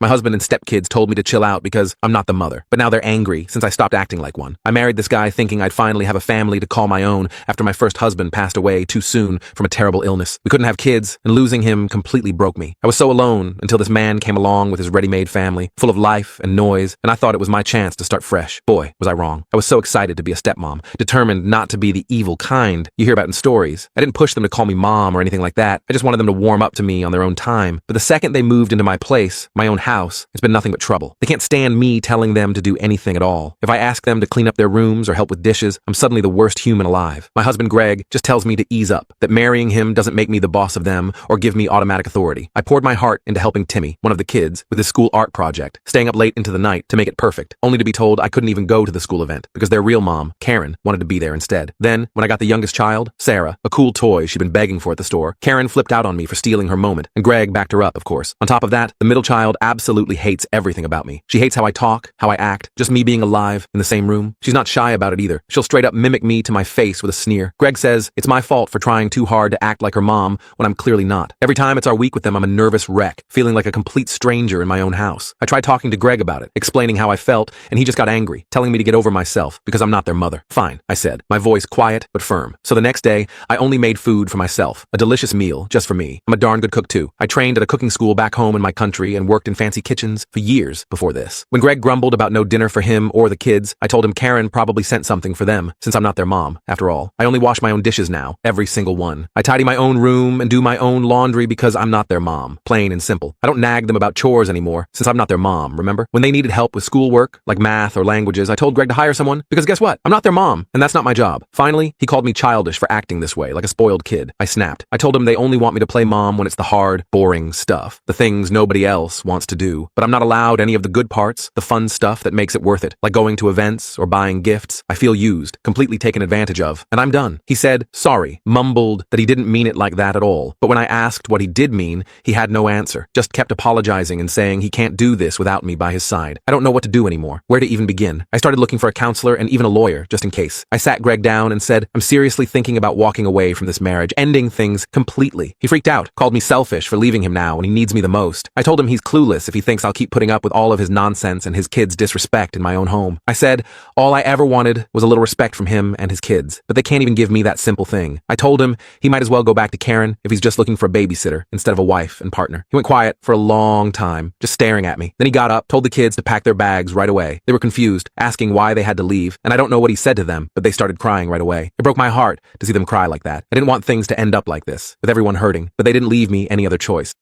My husband and stepkids told me to chill out because I'm not the mother, but now they're angry since I stopped acting like one. I married this guy thinking I'd finally have a family to call my own after my first husband passed away too soon from a terrible illness. We couldn't have kids, and losing him completely broke me. I was so alone until this man came along with his ready-made family, full of life and noise, and I thought it was my chance to start fresh. Boy, was I wrong. I was so excited to be a stepmom, determined not to be the evil kind you hear about in stories. I didn't push them to call me mom or anything like that. I just wanted them to warm up to me on their own time. But the second they moved into my place, my own house, it's been nothing but trouble. They can't stand me telling them to do anything at all. If I ask them to clean up their rooms or help with dishes, I'm suddenly the worst human alive. My husband Greg just tells me to ease up, that marrying him doesn't make me the boss of them or give me automatic authority. I poured my heart into helping Timmy, one of the kids, with his school art project, staying up late into the night to make it perfect, only to be told I couldn't even go to the school event because their real mom, Karen, wanted to be there instead. Then, when I got the youngest child, Sarah, a cool toy she'd been begging for at the store, Karen flipped out on me for stealing her moment, and Greg backed her up, of course. On top of that, the middle child absolutely hates everything about me. She hates how I talk, how I act, just me being alive in the same room. She's not shy about it either. She'll straight up mimic me to my face with a sneer. Greg says it's my fault for trying too hard to act like her mom when I'm clearly not. Every time it's our week with them, I'm a nervous wreck, feeling like a complete stranger in my own house. I tried talking to Greg about it, explaining how I felt, and he just got angry, telling me to get over myself because I'm not their mother. Fine, I said, my voice quiet but firm. So the next day, I only made food for myself, a delicious meal just for me. I'm a darn good cook too. I trained at a cooking school back home in my country and worked in fancy kitchens for years before this. When Greg grumbled about no dinner for him or the kids, I told him Karen probably sent something for them, since I'm not their mom. After all, I only wash my own dishes now, every single one. I tidy my own room and do my own laundry because I'm not their mom. Plain and simple. I don't nag them about chores anymore, since I'm not their mom, remember? When they needed help with schoolwork, like math or languages, I told Greg to hire someone, because guess what? I'm not their mom, and that's not my job. Finally, he called me childish for acting this way, like a spoiled kid. I snapped. I told him they only want me to play mom when it's the hard, boring stuff, the things nobody else wants to do. But I'm not allowed any of the good parts, the fun stuff that makes it worth it, like going to events or buying gifts. I feel used, completely taken advantage of, and I'm done. He said sorry, mumbled that he didn't mean it like that at all. But when I asked what he did mean, he had no answer, just kept apologizing and saying he can't do this without me by his side. I don't know what to do anymore, where to even begin. I started looking for a counselor and even a lawyer, just in case. I sat Greg down and said, I'm seriously thinking about walking away from this marriage, ending things completely. He freaked out, called me selfish for leaving him now when he needs me the most. I told him he's clueless if he thinks I'll keep putting up with all of his nonsense and his kids' disrespect in my own home. I said all I ever wanted was a little respect from him and his kids, but they can't even give me that simple thing. I told him he might as well go back to Karen if he's just looking for a babysitter instead of a wife and partner. He went quiet for a long time, just staring at me. Then he got up, told the kids to pack their bags right away. They were confused, asking why they had to leave, and I don't know what he said to them, but they started crying right away. It broke my heart to see them cry like that. I didn't want things to end up like this, with everyone hurting, but they didn't leave me any other choice.